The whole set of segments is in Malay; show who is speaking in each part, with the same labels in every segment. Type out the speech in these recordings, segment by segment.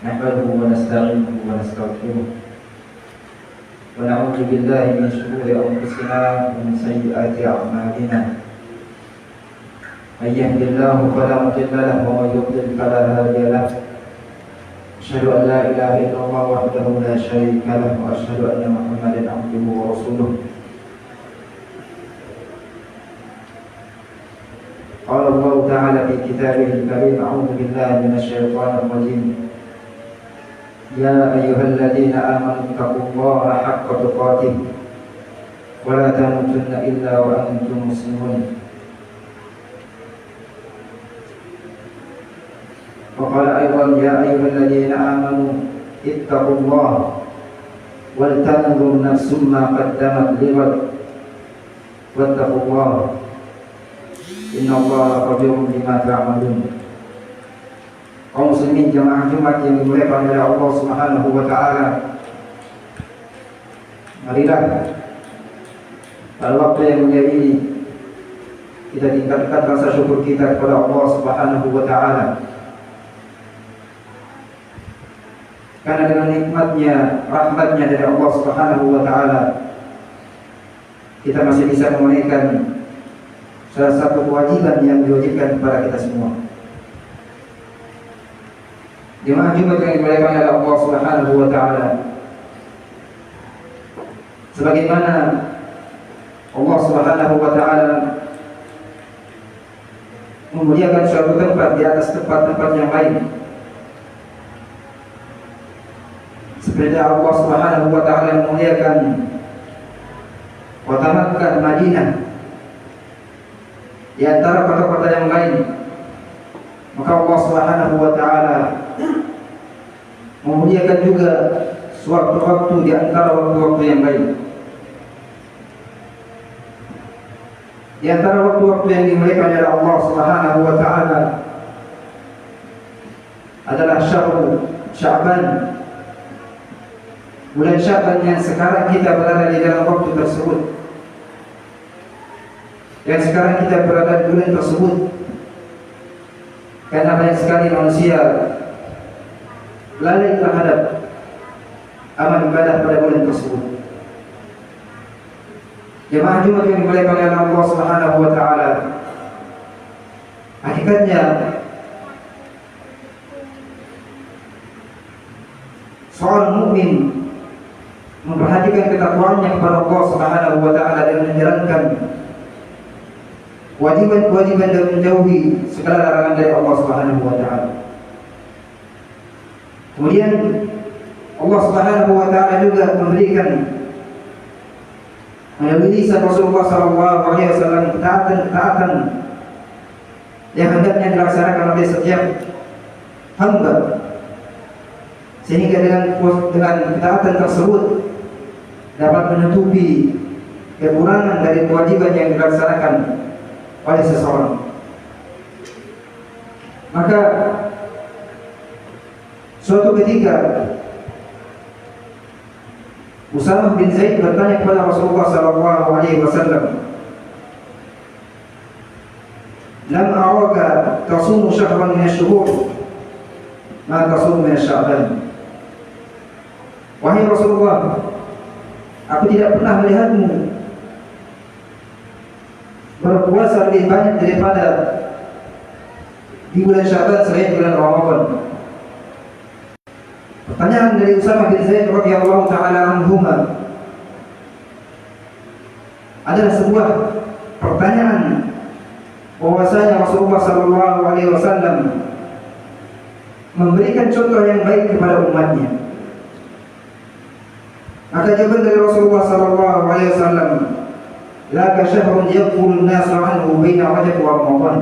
Speaker 1: نحمده ونستعينه ونستغفره ونعوذ بالله من شرور أنفسنا ومن سيئات أعمالنا من يهد الله فلا مضل له ومن يضلل فلا هادي له أشهد أن لا إله إلا الله وحده لا شريك له وأشهد أن محمدا عبده ورسوله قال الله تعالى في كتابه الكريم أعوذ بالله من الشيطان الرجيم يا أيها الذين آمنوا اتقوا الله حق تقاته ولا تموتن إلا وأنتم مسلمون وقال أيضا يا أيها الذين آمنوا اتقوا الله ولتنظر نفس ما قدمت لغد واتقوا الله إن الله خبير بما تعملون. Kaum muslimin jamaah Jumat yang dimuliakan oleh Allah Subhanahu wa taala. Marilah pada waktu yang mulia ini kita tingkatkan rasa syukur kita kepada Allah Subhanahu wa taala. Karena dengan nikmatnya, rahmatnya dari Allah Subhanahu wa taala kita masih bisa menunaikan salah satu kewajiban yang diwajibkan kepada kita semua. Jemaah Jumat yang dimuliakan oleh Allah Subhanahu wa taala. Sebagaimana Allah Subhanahu wa taala memuliakan suatu tempat di atas tempat-tempat yang lain. Seperti Allah Subhanahu wa taala memuliakan kota Makkah, Madinah di antara kota-kota yang lain, maka Allah Subhanahu wa taala memuliakan juga sewaktu-waktu di antara waktu-waktu yang lain. Di antara waktu-waktu yang dimuliakan oleh Allah Subhanahu wa taala adalah syahrul Sya'ban. Bulan Sya'ban yang sekarang kita berada di dalam waktu tersebut. Yang sekarang kita berada di bulan tersebut. Karena banyak sekali manusia lalai terhadap amal ibadah pada bulan tersebut. Jemaah Jumat yang dimuliakan oleh Allah Subhanahu wa taala, hakikatnya seorang mukmin memperhatikan ketakwaannya kepada Allah Subhanahu wa taala dan menjalankan kewajiban-kewajiban dan menjauhi segala larangan dari Allah Subhanahu wa taala. Kemudian Allah Subhanahu wa taala juga memberikan melalui lisan Rasulullah sallallahu alaihi wasallam ketaatan yang hendaknya dilaksanakan oleh setiap hamba, sehingga dengan ketaatan tersebut dapat menutupi kekurangan dari kewajiban yang dilaksanakan oleh seseorang. Maka suatu ketika Usamah bin Zaid bertanya kepada Rasulullah sallallahu alaihi wasallam, "Lam araka tasumu syahran min asy-syuhur, ma tasumu min Sya'ban." Wahai Rasulullah, aku tidak pernah melihatmu berpuasa lebih banyak daripada di bulan Sya'ban selain bulan Ramadan. Pertanyaan dari Usamah bin Zaid radhiyallahu taala anhuma adalah sebuah pertanyaan bahwasanya Rasulullah sallallahu alaihi wasallam memberikan contoh yang baik kepada umatnya. Maka jawaban dari Rasulullah sallallahu alaihi wasallam, la ka syahrun yaqulu an-nasu anhu baina Rajab wa Ramadan.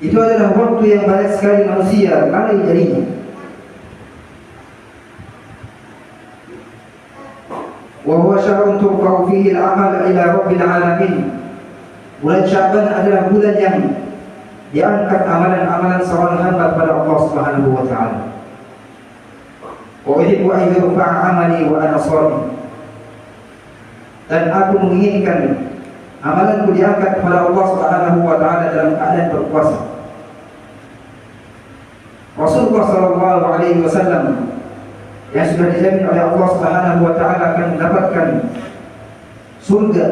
Speaker 1: Itu adalah waktu yang banyak sekali manusia lalai darinya. Wa huwa syahrun turfa'u fihi al-amal ila rabbil alamin. Bulan Sya'ban adalah bulan yang diangkat amalan-amalan seorang hamba kepada Allah Subhanahu wa taala. Wa uhibbu an yurfa'a amali wa ana sha'im. Dan aku menginginkan amalanku diangkat kepada Allah Subhanahu wa taala dalam keadaan berpuasa. Rasulullah sallallahu alaihi wasallam yang sudah dijamin oleh Allah Subhanahu wa taala akan mendapatkan surga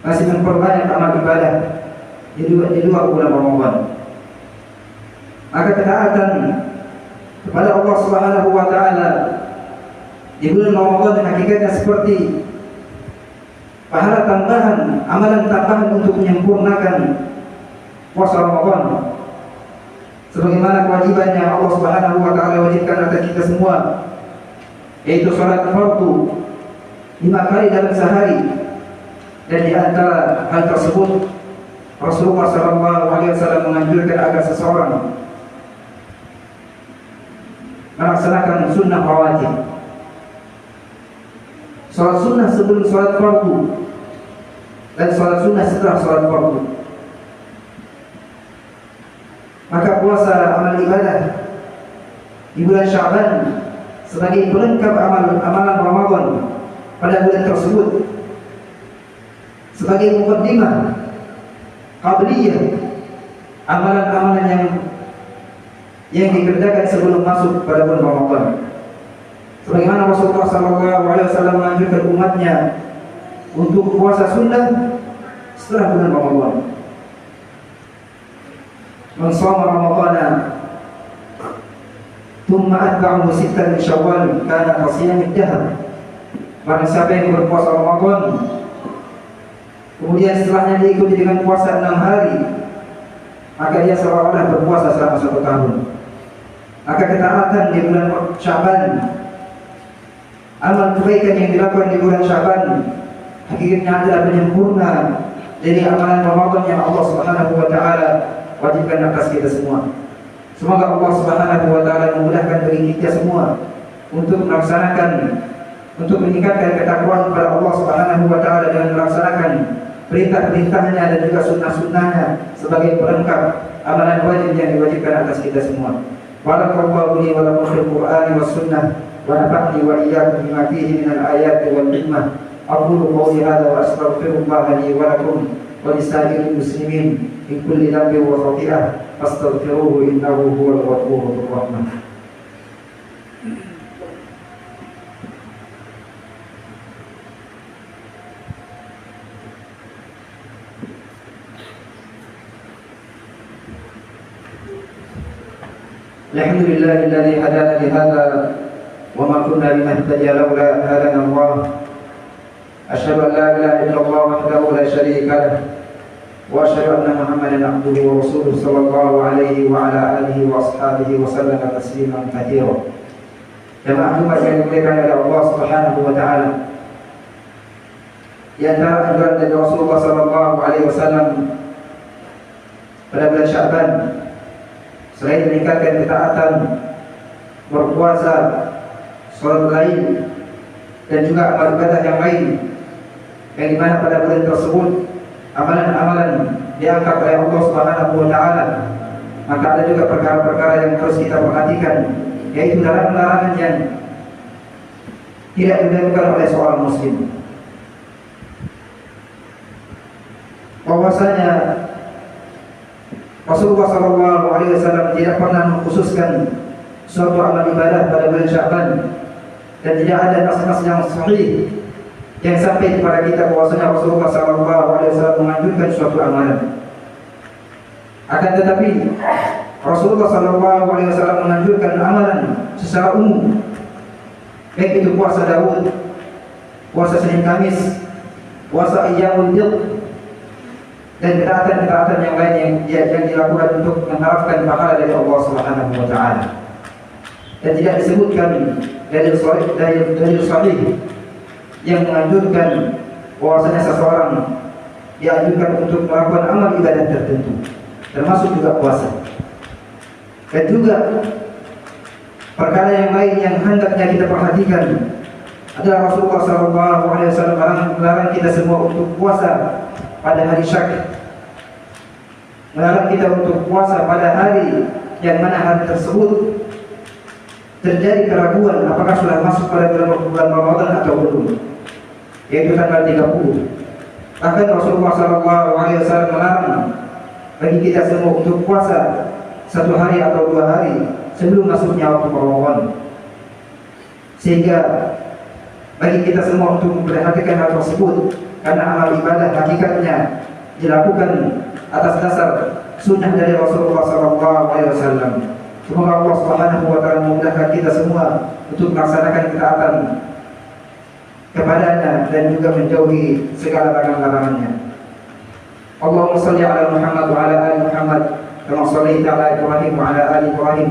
Speaker 1: masih memperbanyak amal ibadah di luar bulan Ramadan. Maka ketaatan kepada Allah Subhanahu wa taala di bulan Ramadan hakikatnya seperti pahala tambahan, amalan tambahan untuk menyempurnakan puasa Ramadan. Sebagaimana kewajiban yang Allah Subhanahu wa taala wajibkan atas kita semua, yaitu salat fardu 5 kali dalam sehari. Dan di antara hal tersebut Rasulullah sallallahu alaihi wasallam menganjurkan agar seseorang melaksanakan sunnah rawatib. Salat sunnah sebelum salat fardu dan salat sunnah setelah salat fardu. Maka puasa amal ibadah di bulan Sya'ban sebagai pelengkap amalan Ramadan pada bulan tersebut, sebagai mukaddimah qabliyah amalan-amalan yang dikerjakan sebelum masuk pada bulan Ramadan. Sebagaimana Rasulullah SAW menganjurkan umatnya untuk puasa sunnah setelah bulan Ramadan. Man shoma Ramadana thumma atba'ahu sittan min Syawal kana qasiyamid dahr. Barang siapa yang berpuasa Ramadan kemudian setelahnya diikuti dengan puasa 6 hari, maka dia seolah-olah berpuasa selama 1 tahun. Maka ketaatan di bulan Sya'ban, amal kebaikan yang dilakukan di bulan Sya'ban hakikatnya adalah penyempurna dari amalan Ramadan yang Allah Subhanahu wa taala wajibkan atas kita semua. Semoga Allah Subhanahu wa taala memudahkan bagi kita semua untuk melaksanakan, untuk meningkatkan ketakwaan kepada Allah Subhanahu wa taala dengan melaksanakan perintah-perintahnya dan juga sunnah-sunnahnya sebagai pelengkap amalan wajib yang diwajibkan atas kita semua. Barakallahu li wa lakum fil Qur'ani was sunnah wa nafa'ni wa iyyakum bima fihi minal ayati wal hikmah. Aqulu qawli hadza wa astaghfirullah li wa lakum wa lisa'iril muslimin min kulli dhanbin wa khati'ah fastaghfiruhu innahu huwal ghafurur rahim. Alhamdulillah alladzi hadana li hadza wa ma kunna linahtadiya laula an hadana Allah. Asyhadu an la ilaha illallah wahdahu la syarika lah wa asyhadu anna Muhammadan abduhu wa rasuluhu sallallahu alaihi wa ala alihi wa ashabihi wa sallama tasliman katsira. Jemaah umat yang dimuliakan oleh Allah Subhanahu wa taala, di antara anjuran dari Rasulullah sallallahu alaihi wasallam pada bulan Sya'ban, selain meningkatkan ketaatan, berpuasa, salat lain, dan juga amal ibadah yang lain, yang dimana pada bulan tersebut amalan-amalan diangkat oleh Allah Subhanahu wa taala, maka ada juga perkara-perkara yang harus kita perhatikan, yaitu larangan-larangan yang tidak dilakukan oleh seorang muslim. Bahwasanya Rasulullah SAW tidak pernah mengkhususkan suatu amal ibadah pada bulan Sya'ban, dan tidak ada nas-nas yang sahih yang sampai kepada kita bahwasanya Rasulullah SAW menganjurkan suatu amalan. Akan tetapi Rasulullah SAW menganjurkan amalan secara umum, baik itu puasa Daud, puasa Senin Kamis, puasa Ayyamul Bid, dan ketaatan-ketaatan yang lain yang dilakukan untuk mengharapkan pahala dari Allah Subhanahu wa taala. Dan tidak disebutkan dari sahih yang menganjurkan bahwasanya seseorang dianjurkan untuk melakukan amal ibadah tertentu, termasuk juga puasa. Dan juga perkara yang lain yang hendaknya kita perhatikan adalah Rasulullah SAW melarang kita semua untuk puasa pada hari Syak, melarang kita untuk puasa pada hari yang mana hari tersebut terjadi keraguan apakah sudah masuk pada bulan Ramadan atau belum, yaitu tanggal 30. Bahkan Rasulullah SAW melarang bagi kita semua untuk puasa 1 hari atau 2 hari sebelum masuknya waktu Ramadan. Sehingga bagi kita semua untuk memperhatikan hal tersebut, karena amal ibadah hakikatnya dilakukan atas dasar sunnah dari Rasulullah SAW. Semoga Allah Subhanahu wa taala memudahkan kita semua untuk melaksanakan ketaatan kepadanya dan juga menjauhi segala larangan-larangannya. Allahumma shalli ala Muhammad wa ala ali Muhammad kama shallaita ala Ibrahim wa ala ali Ibrahim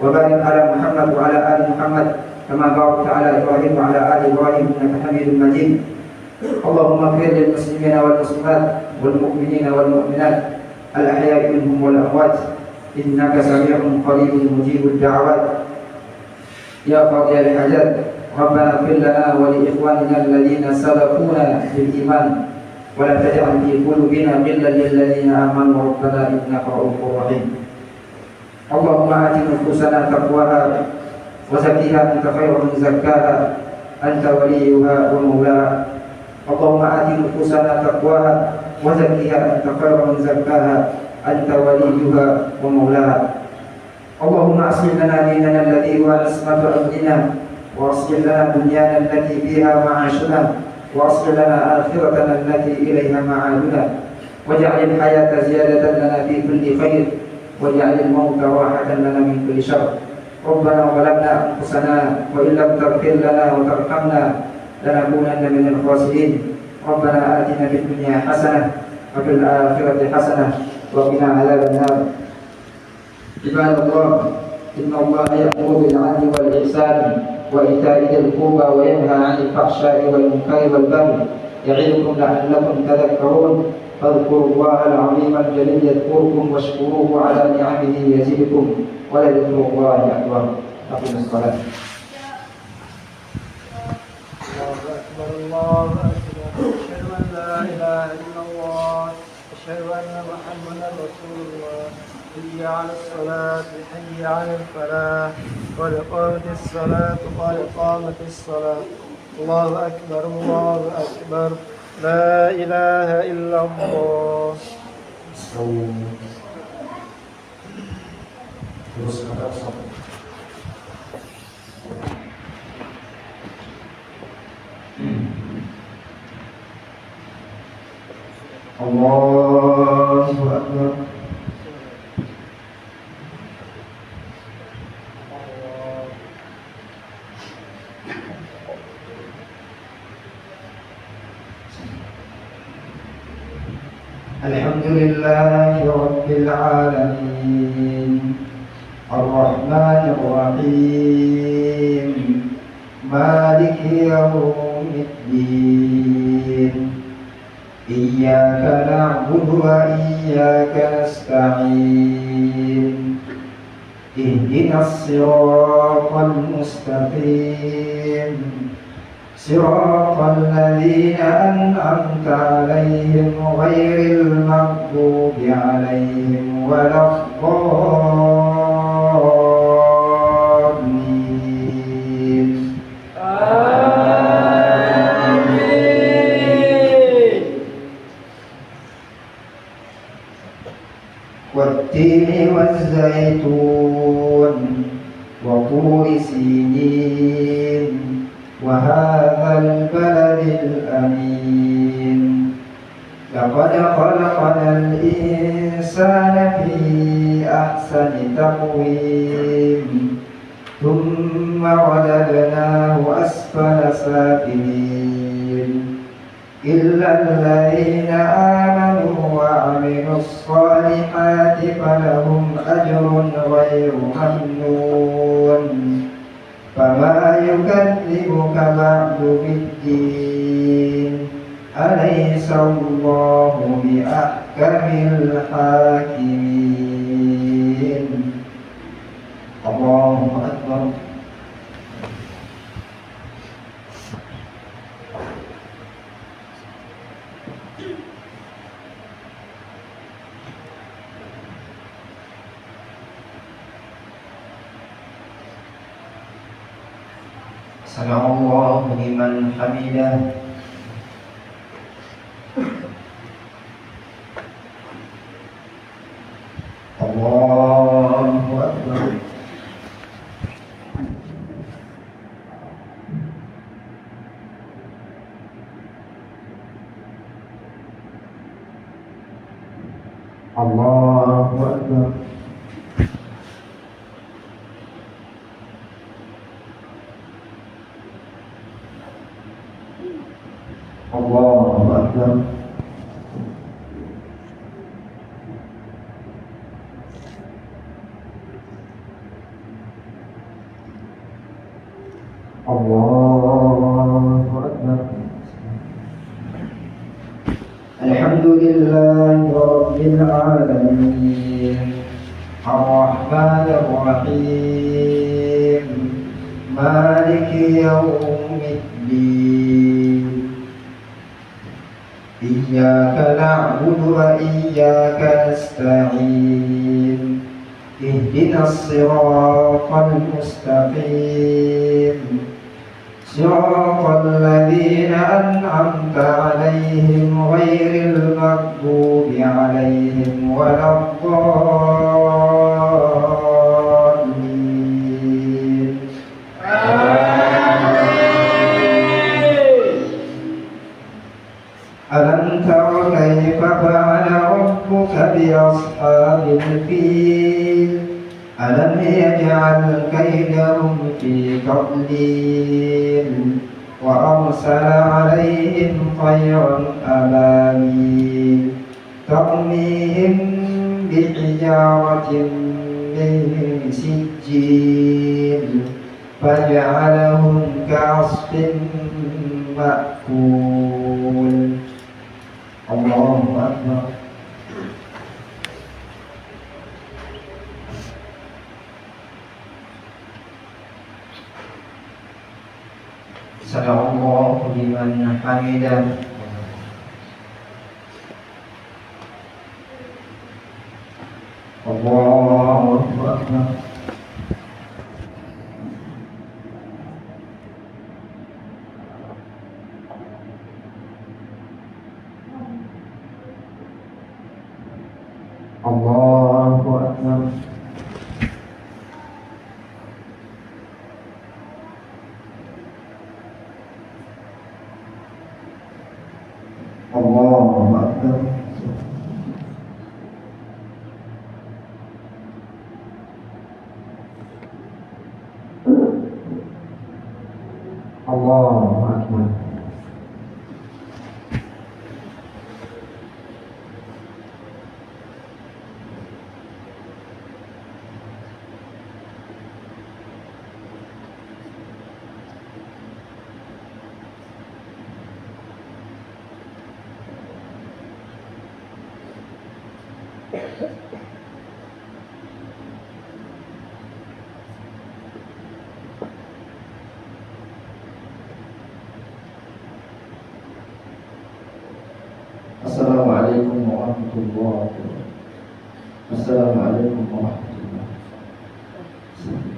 Speaker 1: wa barik ala Muhammad wa ala ali Muhammad kama barakta ala Ibrahim wa ala ali Ibrahim innaka Hamidum Majid. Allahumma ighfir lil muslimina wal muslimat wal mu'minina wal mu'minat al ahya'i minhum wal amwat innaka sami'un qaribun mujibud da'awat. Ya qadiyal hajat Rabbana ighfir lana wa li ikhwanina alladhina sabaquna bil iman wa la taj'al fi qulubina ghillan lil ladzina amanu rabbana innaka ra'ufur rahim. Allahumma ati nufusana taqwaha wa zakkiha anta khairu man zakkaha anta waliyuha wa maulaha. Allahumma ati nufusana taqwaha wa zakkiha anta khairu man zakkaha anta waliyuha wa maulaha. Allahumma aslih lana dinana alladhi huwa ismatu amrina wa aslih lana dunyana allati fiha ma'ashuna wa aslih lana akhiratana allati ilayha ma'aduna waj'al al-hayata ziyadatan lana fi kulli khair waj'al al-mauta rahatan lana min kulli syarr. Rabbana zalamna anfusana wa in lam taghfir lana wa tarhamna lanakunanna minal khasirin. Rabbana atina fid dunya hasanah wa fil akhirati hasanah wa qina adzaban nar. Ibadallah, inna Allah ya'muru bil 'adli wal ihsani wa ita'i dzil qurba wa yanha 'anil fahsya'i wal munkari wal baghi ya'idukum la'allakum tadhakkarun. Fadhkurullaha al-'azima al-jalil yadhkurkum washkuruhu 'ala ni'amihi yazidkum wa la dhikrullahi akbar. Aqimus shalah.
Speaker 2: Allahu akbar, Allahu akbar. Asyhadu an la ilaha illallah, asyhadu anna Muhammadan Rasulullah. حي على الصلاة حي على الفلاح قد قامت الصلاة قد قامت الصلاة. الله أكبر الله أكبر لا إله إلا الله.
Speaker 1: Allahu Akbar. Alhamdulillahi Rabbil Alamin Ar-Rahmanir Rahim Maliki Yawmiddin Iyyaka na'budu wa iyyaka nasta'in Ihdinas siratal mustaqim صراط الذين أنعمت عليهم غير المغضوب عليهم ولا الضالين. آمين. والتين والزيتون وطور سينين وهذا البلد الأمين لقد خلقنا الإنسان في أحسن تقويم ثم رددناه أسفل سافلين إلا الذين آمنوا وعملوا الصالحات فلهم أجر غير ممنون فما يكذبك بعد بالدين أليس الله بأحكم الحاكمين. الله أكبر. سمع الله لمن حمده. الله أكبر. الله أكبر. الحمد لله رب العالمين الرحمن الرحيم مالك يوم الدين إياك نعبد وإياك نستعين اهدنا الصراط المستقيم صراط الذين أنعمت عليهم غير المغضوب عليهم ولا الضالين. ألم تر كيف فعل ربك بأصحاب الفيل ألم يجعل كيدهم في تضليل وأرسل عليهم طيرا أبابيل ترميهم بحجارة من سجيل فجعلهم كعصف مأكول. الله أكبر. Sadaqallahu liman hamidah. Allahu Akbar. Allahu Akbar. Allahu Akbar. Allahu Akbar. Assalamualaikum warahmatullahi wabarakatuh. Assalamualaikum warahmatullahi wabarakatuh.